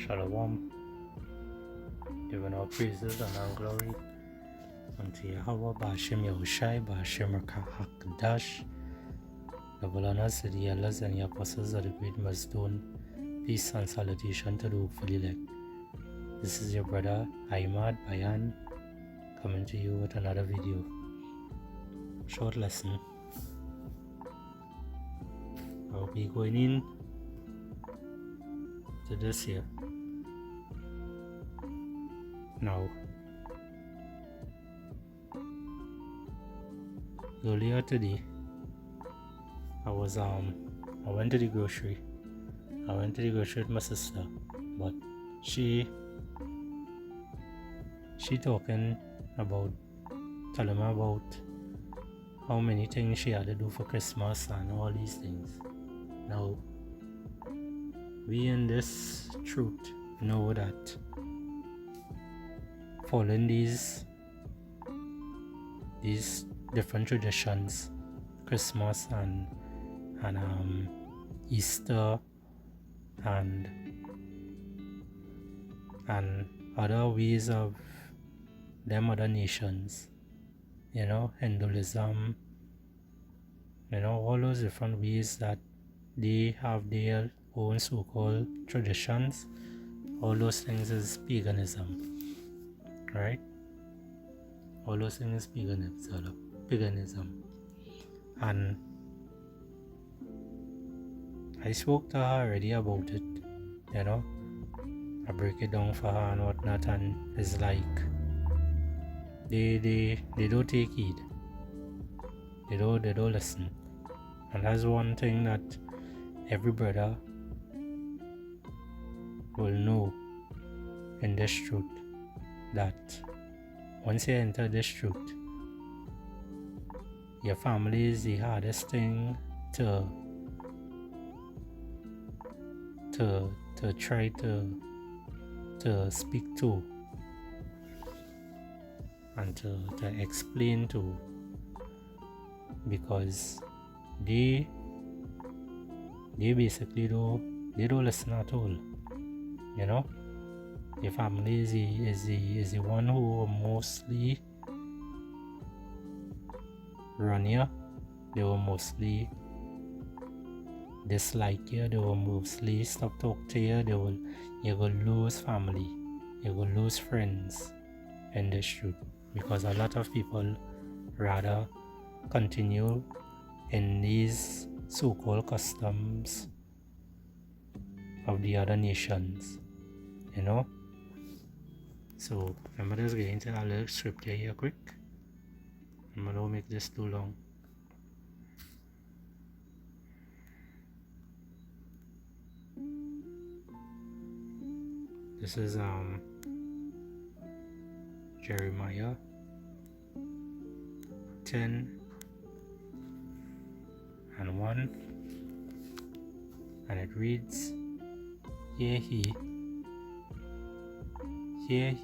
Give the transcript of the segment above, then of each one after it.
Shalom, giving all praises and all glory unto Yahweh, Ba'ashem Yahushai, Ba'ashem HaKadash. Double honors to the elders and the apostles of the great milestone. Peace and salutation to the hopefully elect. This is your brother Ahmad Bayan coming to you with another video. Short lesson. I'll be going in to this here. Now, earlier today, I went to the grocery. I went to the grocery with my sister, but she telling me about how many things she had to do for Christmas and all these things. Now, we in this truth know that following these different traditions, Christmas and Easter and other ways of them other nations, Hinduism, all those different ways that they have their own so-called traditions. All those things is paganism, right? All those things is paganism. And I spoke to her already about it, I break it down for her and whatnot, and it's like they don't take heed. They don't listen. And that's one thing that every brother will know in this truth, that once you enter this truth, your family is the hardest thing to try to speak to and to explain to, because they basically they don't listen at all. Your family is the one who mostly run you. They will mostly dislike you. They will mostly stop talking to you. You will lose family. You will lose friends in this truth, because a lot of people rather continue in these so-called customs of the other nations, So I'm just getting into a little script here quick. I'm not going to make this too long. This is Jeremiah 10:1, and it reads, Hear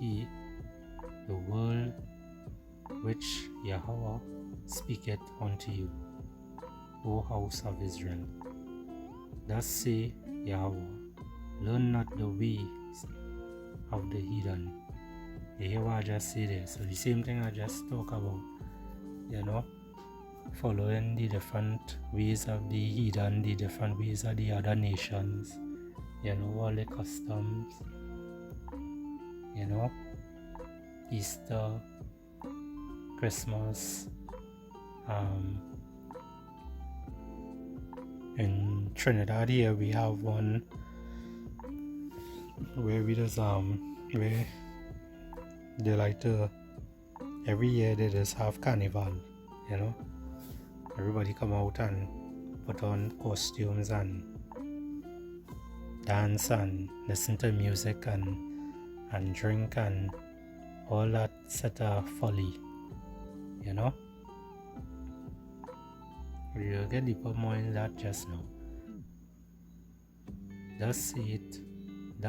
ye the word which Yahweh speaketh unto you, O house of Israel. Thus say Yahweh, learn not the ways of the heathen. You hear what I just say there? So the same thing I just talk about, following the different ways of the heathen, the different ways of the other nations, all the customs, Easter, Christmas, in Trinidad here we have one where we just where they like to, every year they just have carnival, everybody come out and put on costumes and dance and listen to music and drink and all that set of folly, We'll get deeper more in that just now. Thus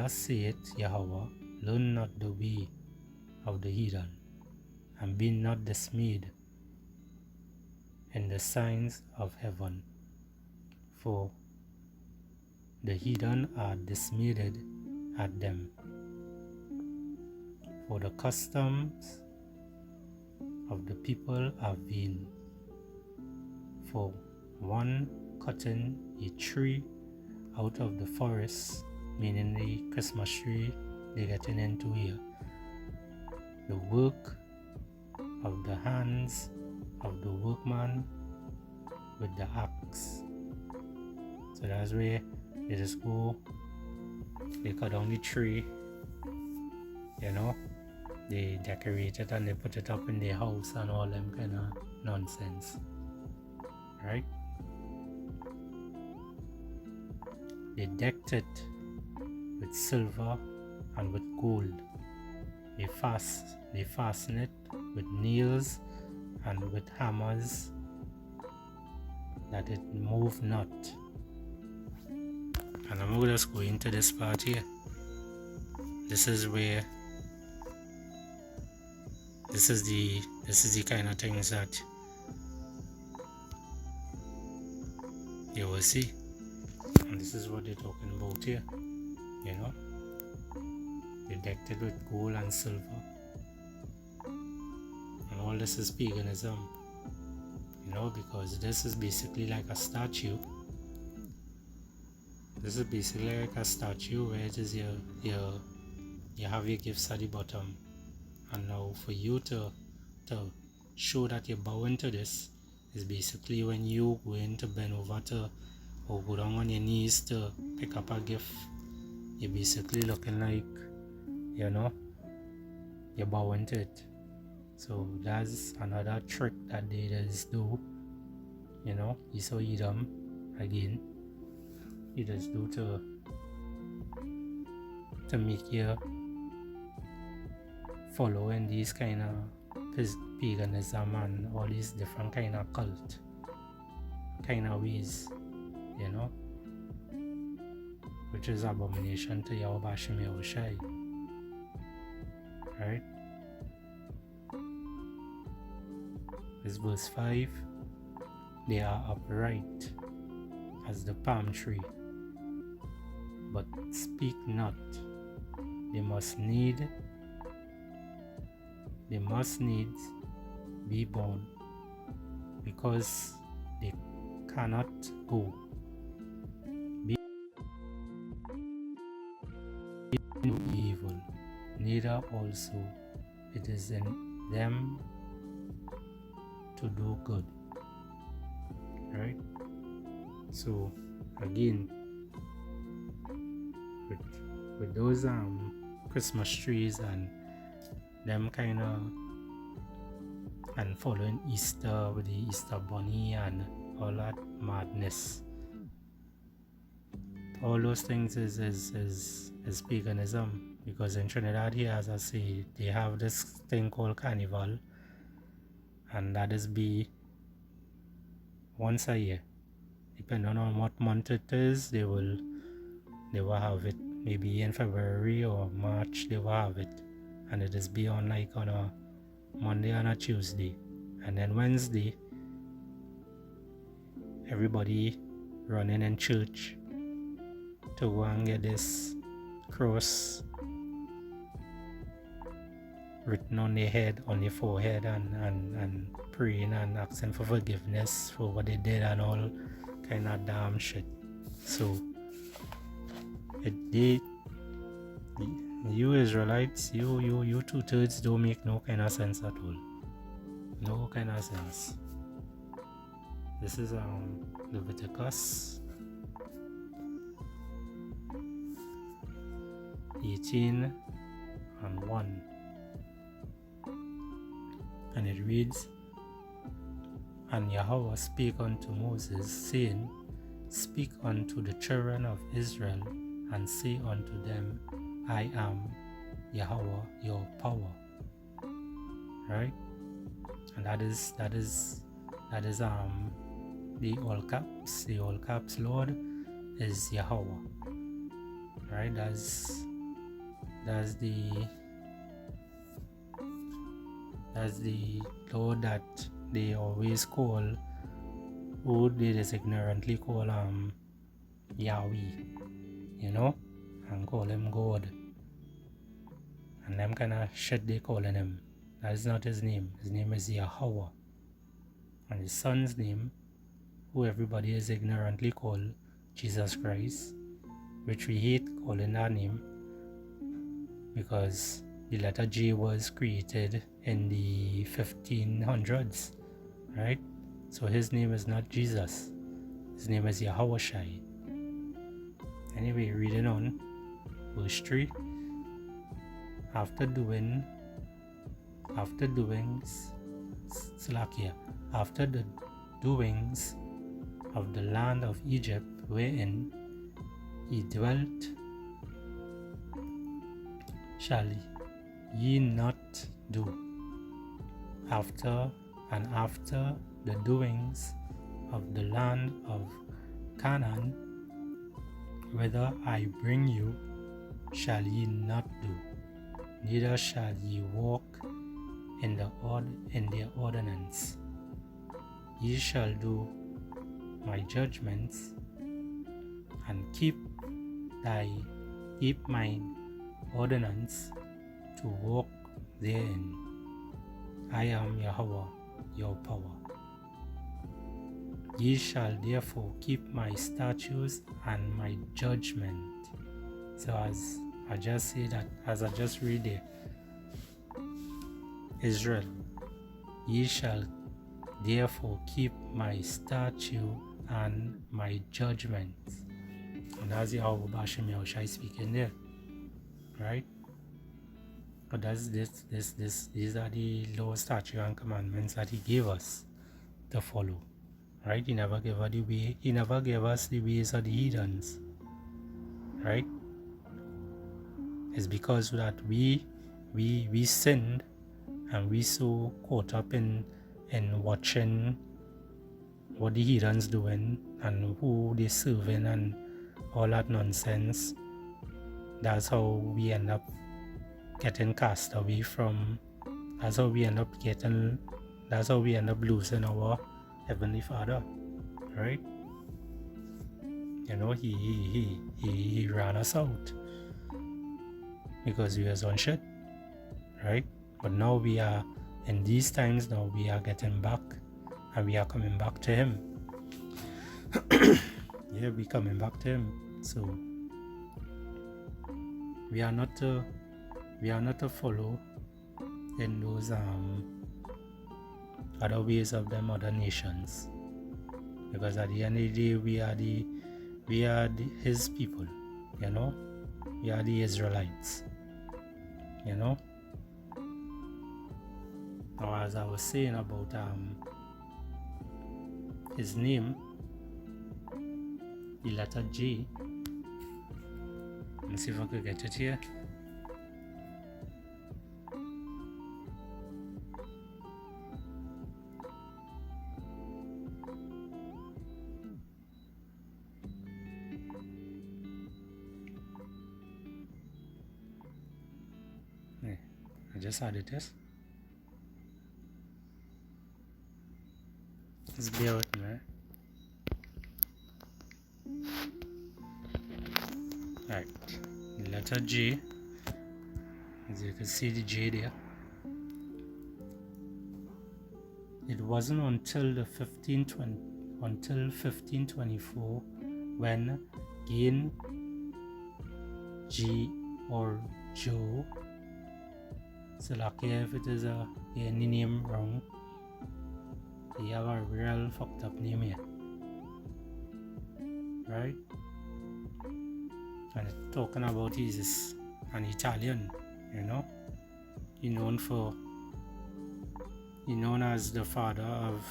say it, Yahweh, learn not the way of the heathen, and be not dismayed in the signs of heaven, for the heathen are dismayed at them. For the customs of the people have been, for one cutting a tree out of the forest, meaning the Christmas tree they're getting into here, the work of the hands of the workman with the axe. So that's where they just go, they cut down the tree, they decorate it and they put it up in their house and all them kind of nonsense, right? They decked it with silver and with gold. They fasten it with nails and with hammers, that it move not. And I'm going to just go into this part here. This is the kind of things that you will see. And this is what they're talking about here. They decked it with gold and silver. And all this is paganism. Because this is basically like a statue. This is basically like a statue where it is you have your gifts at the bottom. And now for you to show that you're bowing to this is basically when you go in to bend over to or go down on your knees to pick up a gift. You're basically looking like, you're bowing to it. So that's another trick that they just do. You saw Edom again. You just do to make you follow in these kind of paganism and all these different kind of cult kind of ways, which is abomination to Yahweh Bashem Yahushai, right? This verse 5, they are upright as the palm tree, but speak not. They must needs be born, because they cannot go. Be no evil, neither also it is in them to do good. Right? So again, with those Christmas trees and them kind of, and following Easter with the Easter bunny and all that madness, all those things is paganism. Because in Trinidad here, as I say, they have this thing called carnival, and that is be once a year. Depending on what month it is, they will have it. Maybe in February or March they will have it, and it is be on like on a Monday and a Tuesday, and then Wednesday everybody running in church to go and get this cross written on their head, on their forehead, and praying and asking for forgiveness for what they did and all kind of damn shit. So you Israelites, you 2/3 don't make no kind of sense at all. No kind of sense. This is Leviticus 18:1, and it reads, And Yahweh spake unto Moses, saying, Speak unto the children of Israel, and say unto them, I am Yahweh your power. Right? And that is the all caps Lord is Yahweh. Right? That's the Lord that they always call, who they just ignorantly call Yahweh, and call him God. And them kind of shit they calling him. That is not his name. His name is Yahweh. And his son's name, who everybody is ignorantly called Jesus Christ, which we hate calling that name because the letter J was created in the 1500s, right? So his name is not Jesus. His name is Yahweh Shai. Anyway, reading on, verse 3. After the doings of the land of Egypt wherein he dwelt, shall ye not do. After the doings of the land of Canaan, whither I bring you, shall ye not do, neither shall ye walk in their ordinance. Ye shall do my judgments, and keep mine ordinance to walk therein. I am Yahweh, your power. Ye shall therefore keep my statutes and my judgment. So as I just read there, Israel, ye shall therefore keep my statute and my judgments. And that's Yahweh Bashem Yahushai speaking there, right? But that's these are the law, statute, and commandments that he gave us to follow, right? He never gave us the way. He never gave us the ways of the heathens, right? It's because that we sinned, and we so caught up in watching what the heathens doing and who they serving and all that nonsense. That's how we end up getting cast away from. That's how we end up losing our Heavenly Father, right? You know, he ran us out because we was on shit, right? But now we are in these times. Now we are getting back, and we are coming back to him. Yeah, we coming back to him. So we are not to follow in those other ways of them other nations, because at the end of the day we are his people, you know. We are the Israelites, you know. Now, as I was saying about his name, the letter J. Let's see if I could get it here. Yeah, I just added this. Just bear with me. Right, the letter J, as you can see the J there. It wasn't until 1524 when Gain G or Joe, so lucky if it is any name wrong, they have a real fucked up name here, right? And it's talking about he's an Italian, you know. He's known as the father of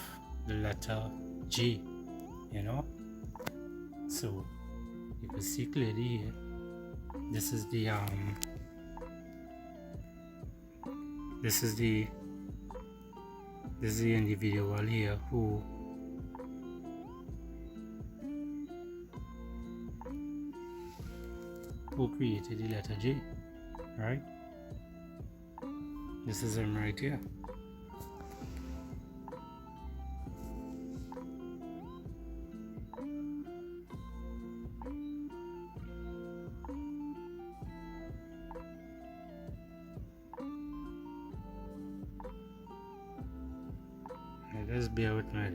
the letter G, you know. So you can see clearly here, this is the individual here who created the letter J, right? This is him right here. Just bear with me.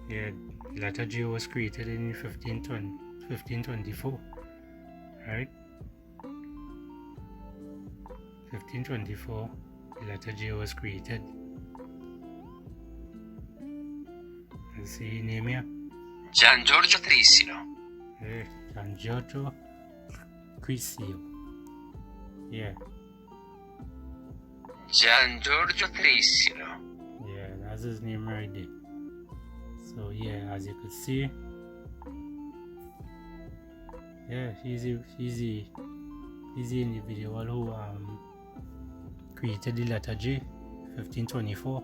Yeah, letter J was created in 1524, right? 1524, the letter J was created. Let's see, name here. Gian Giorgio Trissino. Gian Giorgio Trissino. Yeah. Gian Giorgio Trissino. Yeah, that's his name right there. So yeah, as you could see, yeah, he's the individual who created the letter J, 1524.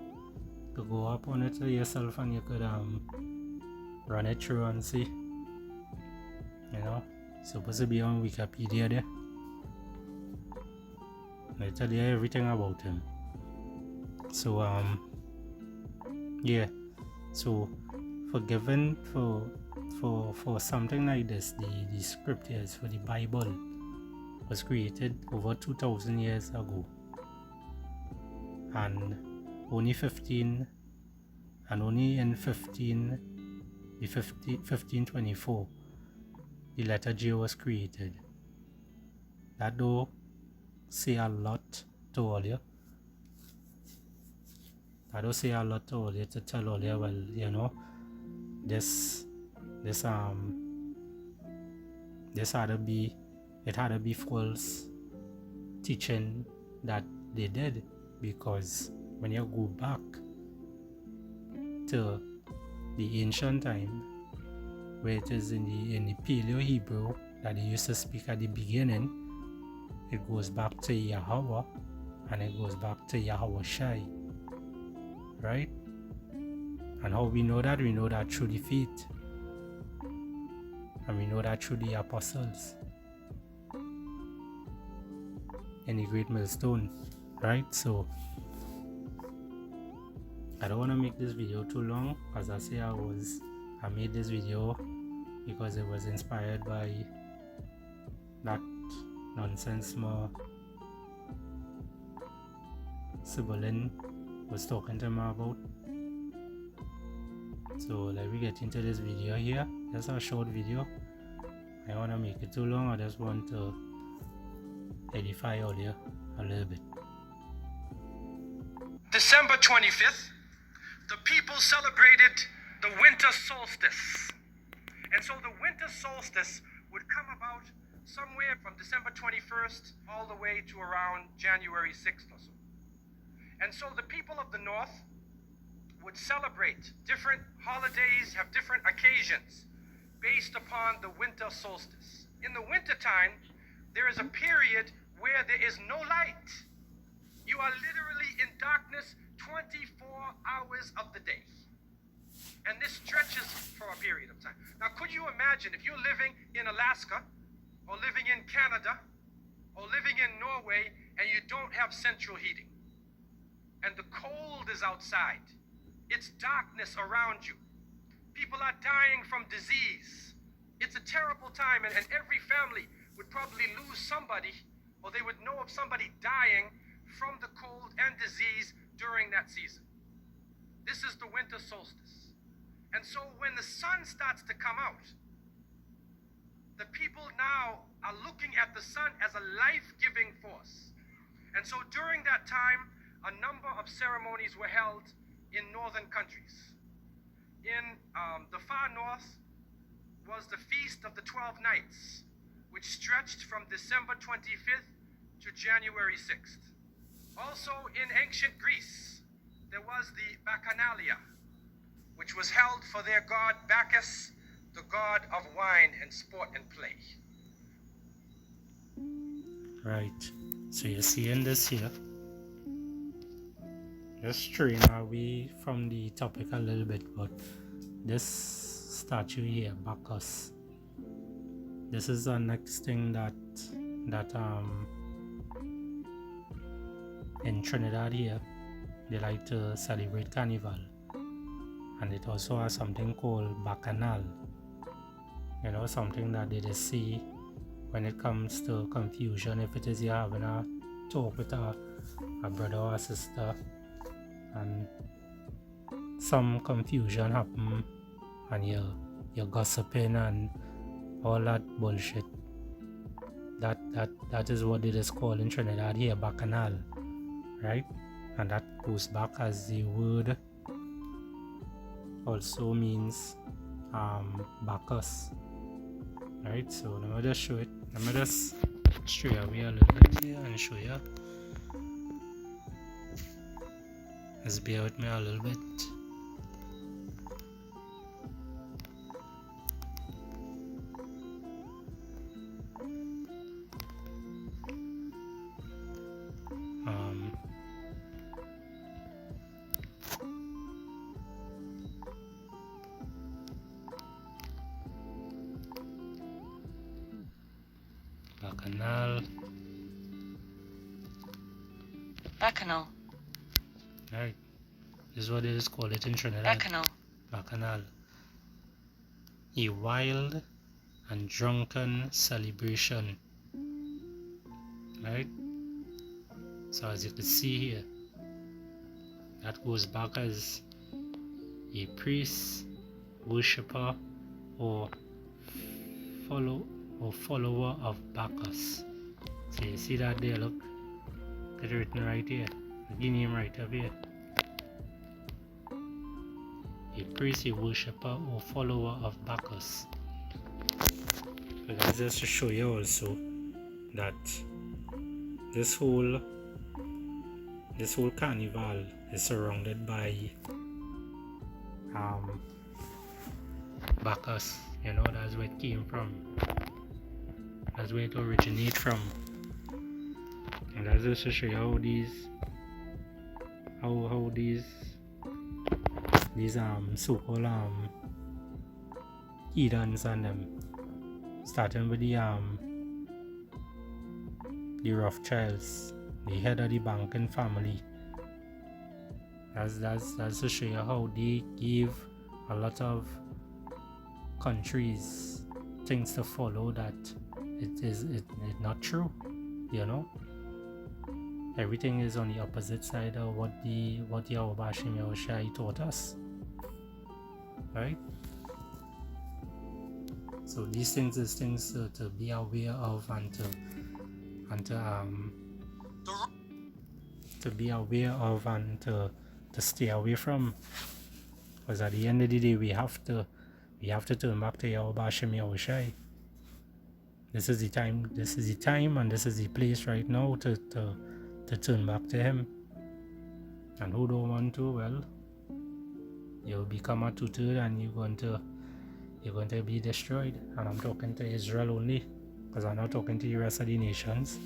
To go up on it yourself and you could run it through and see. You know, it's supposed to be on Wikipedia there. They tell you everything about him. So yeah, so forgiven for something like this, the scriptures for the Bible was created over 2,000 years ago, and only in 1524 the letter J was created. That though say a lot to all you. I don't say a lot to all you to tell all you, well, you know, this had to be false teaching that they did, because when you go back to the ancient time, where it is in the Paleo Hebrew that they used to speak at the beginning, it goes back to Yahweh and it goes back to Yahweh Shai, right? And how we know that? We know that through the faith, and we know that through the apostles in the Great Millstone, right? So I don't want to make this video too long. As I say, I made this video because it was inspired by that nonsense more Sibyllin was talking to me about. So let me get into this video here. Just a short video. I don't want to make it too long. I just want to edify all you a little bit. December 25th, the people celebrated the winter solstice. And so the winter solstice would come about somewhere from December 21st all the way to around January 6th or so. And so the people of the north would celebrate different holidays, have different occasions based upon the winter solstice. In the wintertime, there is a period where there is no light. You are literally in darkness 24 hours of the day. And this stretches for a period of time. Now, could you imagine if you're living in Alaska, or living in Canada, or living in Norway, and you don't have central heating, and the cold is outside, it's darkness around you, people are dying from disease, it's a terrible time, and every family would probably lose somebody, or they would know of somebody dying from the cold and disease during that season. This is the winter solstice. And so when the sun starts to come out, the people now are looking at the sun as a life-giving force. And so during that time, a number of ceremonies were held in northern countries. In the far north was the Feast of the 12 Nights, which stretched from December 25th to January 6th. Also in ancient Greece, there was the Bacchanalia, which was held for their god Bacchus, the god of wine and sport and play. Right, so you're seeing this here. just straying away from the topic a little bit, but this statue here, Bacchus, this is the next thing that in Trinidad here they like to celebrate carnival, and it also has something called bacchanal, something that they just see when it comes to confusion. If it is you're having a talk with a brother or a sister and some confusion happen and you're gossiping and all that bullshit, that is what it is called in Trinidad here, bacchanal, right? And that goes back, as the word also means Bacchus, right? So let me just show it. Let me just stray away a little bit here and show you. Just bear with me a little bit. Bacchanal. Right. This is what it is called it in Trinidad. Bacchanal. A wild and drunken celebration. Right? So as you can see here, that goes back as a priest, worshipper, or follower of Bacchus. So you see that there, look. It's written right here. The name right up here. A priest, a worshipper, or follower of Bacchus. So that's just to show you also that this whole carnival is surrounded by Bacchus. That's where it came from. That's where it originated from. And that's just to show you how these so-called heathens and them, starting with the Rothschilds, the head of the banking family. That's to show you how they give a lot of countries things to follow that it's not true. Everything is on the opposite side of what Yahweh Bashim Yahushai taught us, right? So these things is things to be aware of and to be aware of and to stay away from, because at the end of the day we have to turn back to Yahweh Bashim Yahushai. This is the time and this is the place right now to turn back to him. And who don't want to, well, you'll become a tutor and you're going to be destroyed. And I'm talking to Israel only, because I'm not talking to the rest of the nations.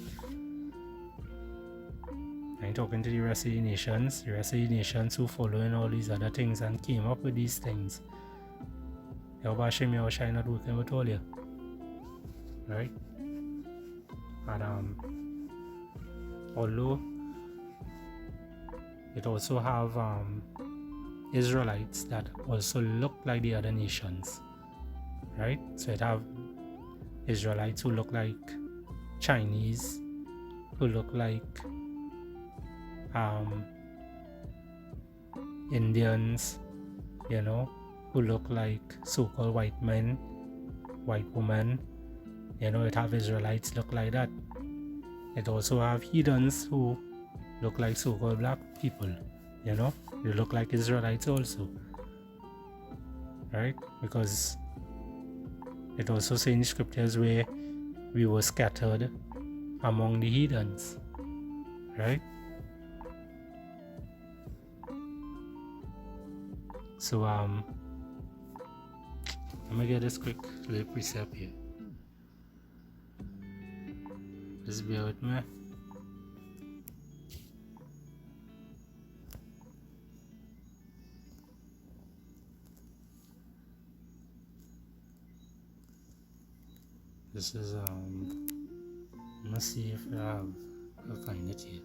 I ain't talking to the rest of the nations. The rest of the nations who following all these other things and came up with these things. Yahweh Hashem Yahushai not working with all you, right? And although it also have Israelites that also look like the other nations, right? So it have Israelites who look like Chinese, who look like Indians, who look like so-called white men, white women. It have Israelites look like that. It also have heathens who look like so-called black people. They look like Israelites also, right? Because it also says in the scriptures where we were scattered among the heathens, right? So let me get this quick little precept here. Just bear with me. This is let's see if I'll find it here.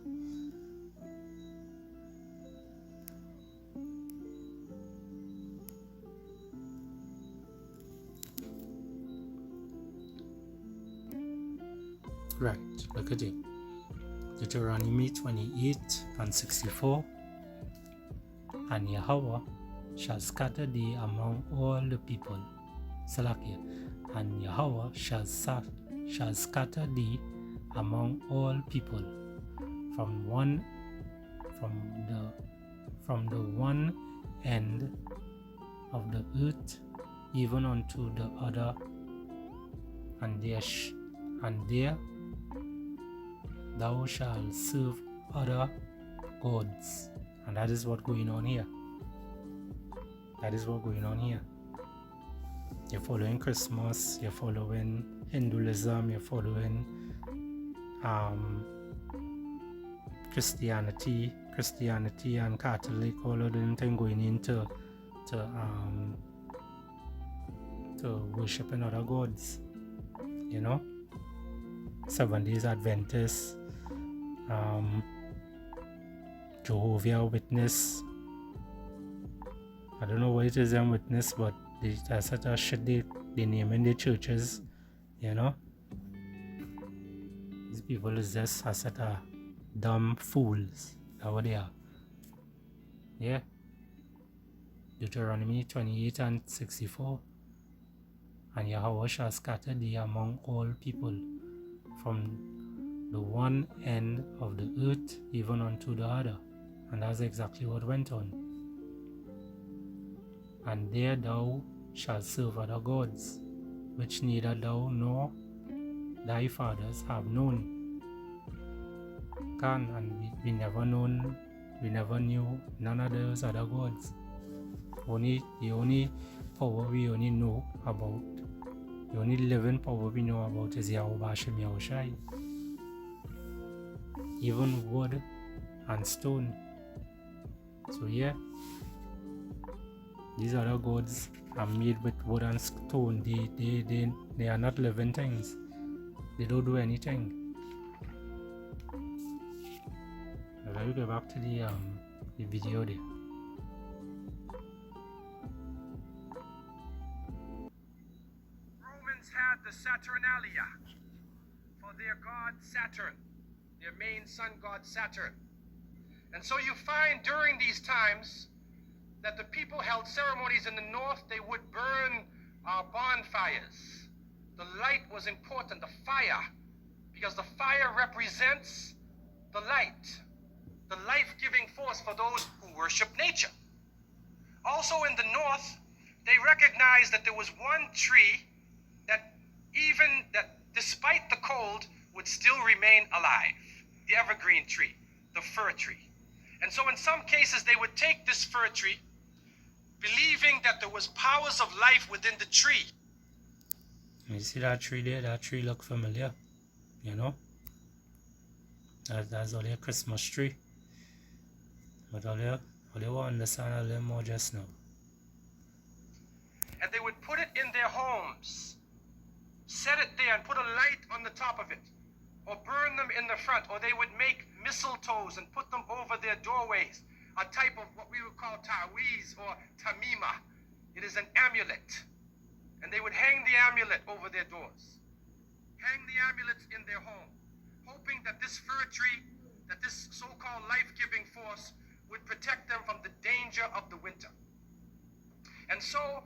Right, look at it. Deuteronomy 28 and 64. And Yahweh shall scatter thee among all the people. Salakia. And Yahweh shall scatter thee among all people, from the one end of the earth even unto the other, and there thou shalt serve other gods. And that is what's going on here. You're following Christmas, you're following Hinduism, you're following Christianity and Catholic, all of them things going into to worshiping other gods. You know? 7 Days Adventists, Jehovah Witness. I don't know what it is in Witness, but that's such a shit they name in the churches, you know. These people is just a set of dumb fools. That's what they are. Yeah. Deuteronomy 28 and 64. And Yahweh shall scatter thee among all people, from the one end of the earth even unto the other. And that's exactly what went on. And there thou shalt serve other gods, which neither thou nor thy fathers have known. And we never knew none of those other gods. The only power we only know about, the only living power we know about is Yahweh Bashem Yahushai. Even wood and stone. So yeah, these other gods are made with wood and stone. They are not living things. They don't do anything. Let me go back to the video there. Romans had the Saturnalia for their god Saturn, their main sun god Saturn. And so you find during these times that the people held ceremonies in the north. They would burn bonfires. The light was important, the fire, because the fire represents the light, the life-giving force for those who worship nature. Also in the north, they recognized that there was one tree that despite the cold would still remain alive, the evergreen tree, the fir tree. And so in some cases they would take this fir tree, believing that there was powers of life within the tree. You see that tree there? That tree look familiar, you know? That's only a Christmas tree. But all you will understand a little more just now. And they would put it in their homes, set it there and put a light on the top of it, or burn them in the front, or they would make mistletoes and put them over their doorways, a type of what we would call tawiz or tamima. It is an amulet. And they would hang the amulet over their doors, hang the amulets in their home, hoping that this fir tree, that this so-called life-giving force would protect them from the danger of the winter. And so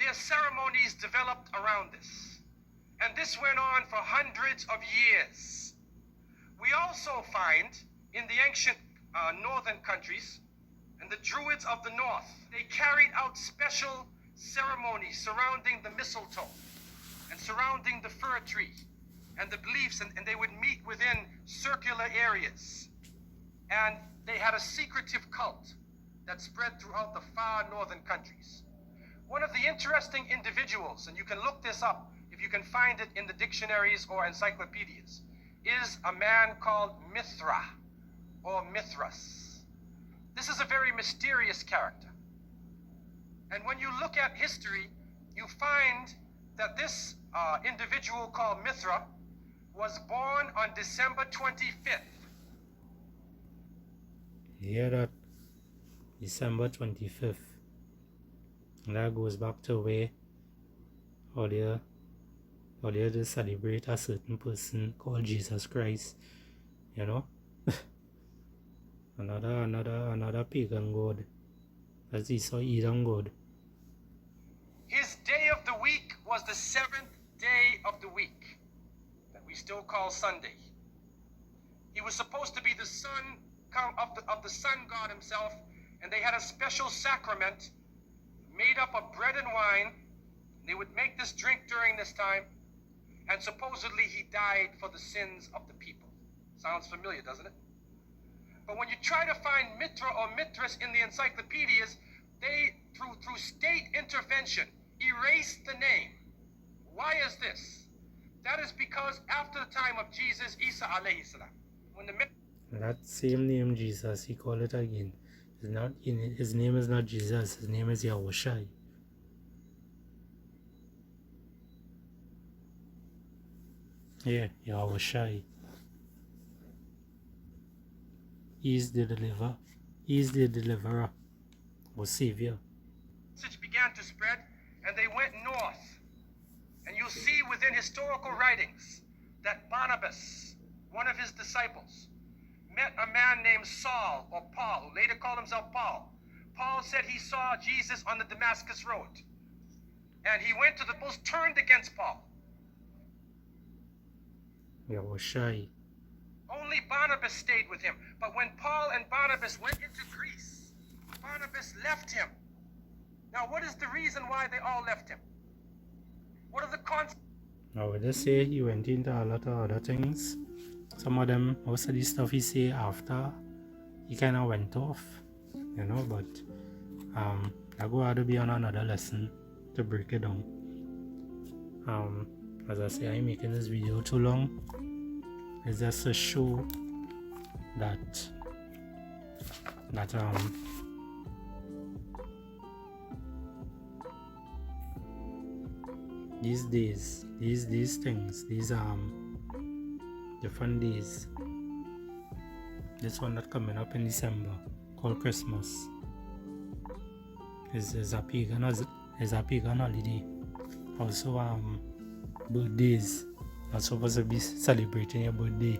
their ceremonies developed around this. And this went on for hundreds of years. We also find in the ancient northern countries, and the Druids of the north, they carried out special ceremonies surrounding the mistletoe and surrounding the fir tree and the beliefs, and they would meet within circular areas. And they had a secretive cult that spread throughout the far northern countries. One of the interesting individuals, and you can look this up if you can find it in the dictionaries or encyclopedias, is a man called Mithra or Mithras. This is a very mysterious character. And when you look at history, you find that this individual called Mithra was born on December 25th. You hear that? December 25th. And that goes back to where earlier they celebrate a certain person called Jesus Christ. You know? another pagan god. That's Esau Edom god. His day of the week was the 7th day of the week, that we still call Sunday. He was supposed to be the son of the sun god himself, and they had a special sacrament made up of bread and wine. They would make this drink during this time, and supposedly he died for the sins of the people. Sounds familiar, doesn't it? But when you try to find Mithra or Mithras in the encyclopedias, they, through state intervention, erased the name. Why is this? That is because after the time of Jesus, Isa alayhi salam, when the that same name Jesus, he called it again. His name is not Jesus, his name is Yahushai. Yeah, Yahushai. He's the deliverer. He's the deliverer or savior. message began to spread, and they went north. And you'll see within historical writings that Barnabas, one of his disciples, met a man named Saul or Paul, who later called himself Paul. Paul said he saw Jesus on the Damascus Road. And he went to the post, turned against Paul. Yahushai. Only Barnabas stayed with him. But when Paul and Barnabas went into Greece, Barnabas left him. Now, what is the reason why they all left him? What are the consequences? Now, would they say he went into a lot of other things? Some of them, most of the stuff he say after, he kind of went off, you know, but that go out to be on another lesson to break it down. As I say, I'm making this video too long. It's just to show that these days, these things, these different days. This one that coming up in December called Christmas is a pagan holiday. Also birthdays are supposed to be celebrating your birthday,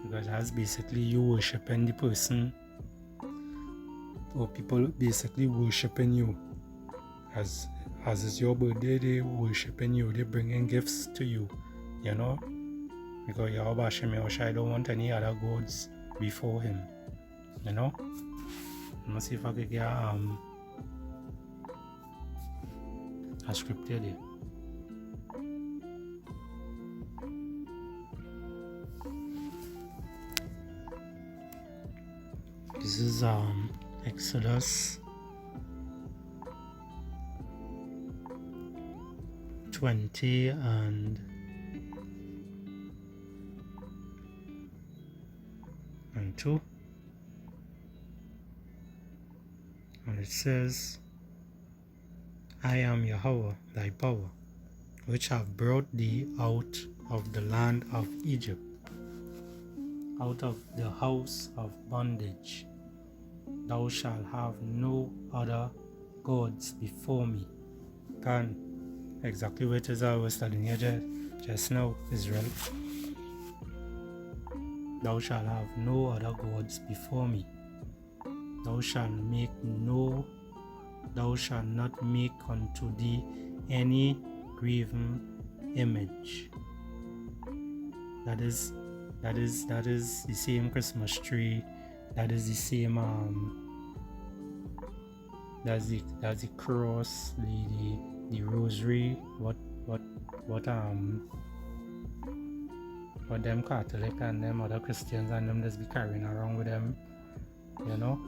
because that's basically you worshiping the person, or people basically worshiping you. As it's your birthday, they worshiping you, they bringing gifts to you, you know, because Yahweh Hashem Yahushai don't want any other gods before him, you know. Let me see if I can get a scripture there. This is Exodus 20 and 2, and it says, I am Yahweh thy power, which have brought thee out of the land of Egypt, out of the house of bondage. Thou shalt have no other gods before me. Can exactly what is I was telling you just now, Israel. Thou shalt have no other gods before me. Thou shalt not make unto thee any graven image. That is the same Christmas tree. That is the same that's the cross, the rosary, what them Catholic and them other Christians and them just be carrying around with them, you know.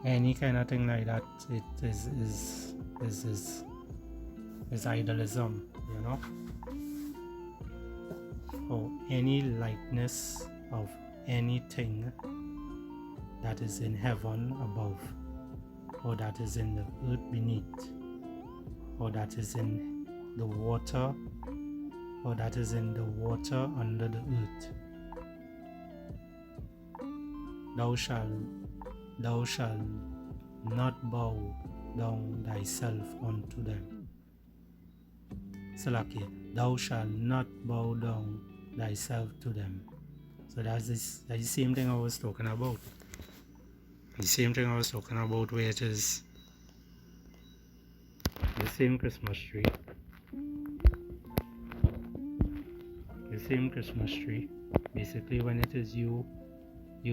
Any kind of thing like that, it is idolism, you know. Or any likeness of anything that is in heaven above, or that is in the earth beneath, or that is in the water, or that is in the water under the earth. Thou shalt not bow down thyself unto them. Salaki, thou shalt not bow down thyself to them. So that's the same thing I was talking about. The same thing I was talking about, where it is the same Christmas tree. The same Christmas tree. Basically, when it is you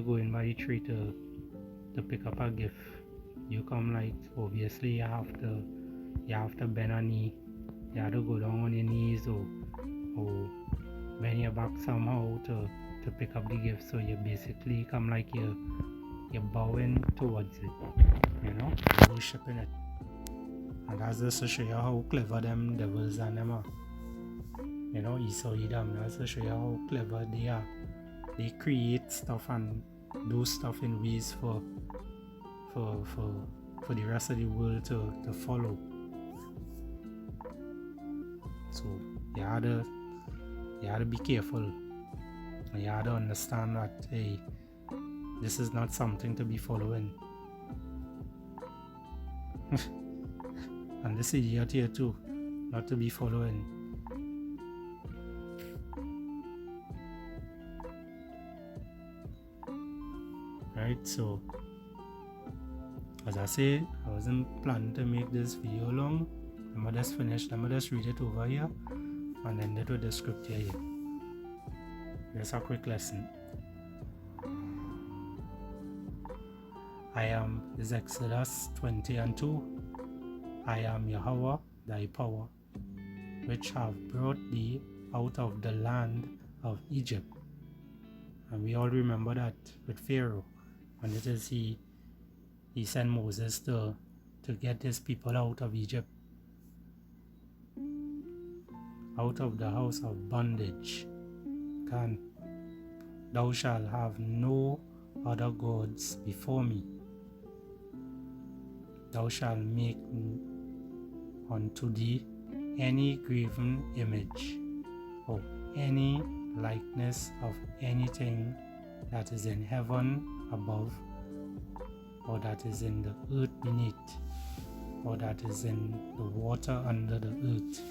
go in by the tree to pick up a gift. You come, like, obviously you have to bend a knee. You have to go down on your knees or bend your back somehow to pick up the gift. So you basically come like you're bowing towards it, you're worshiping it. And that's just to show you how clever them devils and them are. Esau, Edom, that's to show you how clever they are. They create stuff and do stuff in ways for the rest of the world to follow. So you had to be careful. You had to understand that, hey, this is not something to be following. And this idiot here too, not to be following. Right, so as I say, I wasn't planning to make this video long. Let me just read it over here and then end with the scripture here. Just a quick lesson. This is Exodus 20:2. I am Yahweh thy power, which have brought thee out of the land of Egypt. And we all remember that with Pharaoh, when it is he sent Moses to get his people out of Egypt, out of the house of bondage. Thou shalt have no other gods before me. Thou shalt make unto thee any graven image or any likeness of anything that is in heaven above, or that is in the earth beneath, or that is in the water under the earth.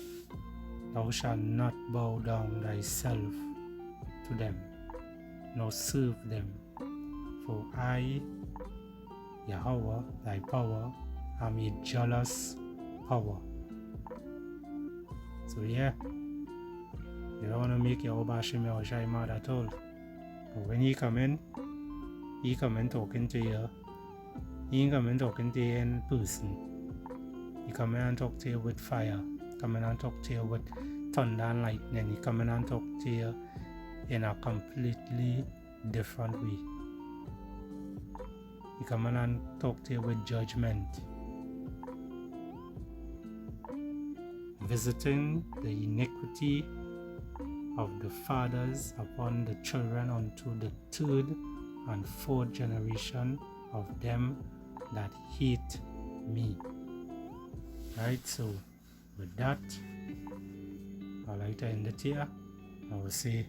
Thou shalt not bow down thyself to them, nor serve them. For I, Yahweh, thy power, am a jealous power. So yeah, you don't want to make your Bashim or Shai mad at all. But when he come in talking to you. He ain't come in talking to you in person. He come in and talk to you with fire. Come in and talk to you with thunder and lightning. He come in and talk to you in a completely different way. He come in and talk to you with judgment. Visiting the iniquity of the fathers upon the children unto the third and fourth generation of them that hate me. Right, so with that, I'd like to end it here. I will say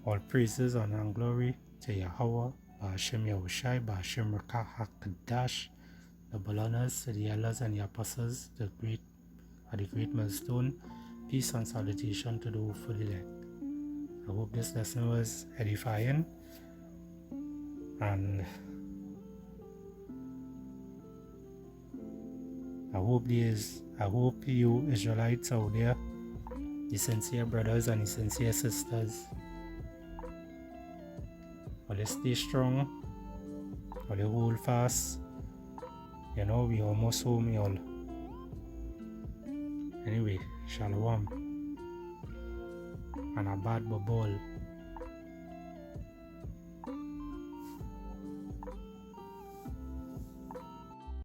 all praises, honor and glory to Yahweh, Ba'ashem Yahushai, Ba'ashem Rakah HaKadash. Double honors to the elders and the apostles, the great millstone. Peace and salutation to the hopefully elect. I hope this lesson was edifying, and I hope you Israelites out there, the sincere brothers and the sincere sisters, will stay strong, will hold fast. We almost home, y'all. Anyway, shalom and a bad ball.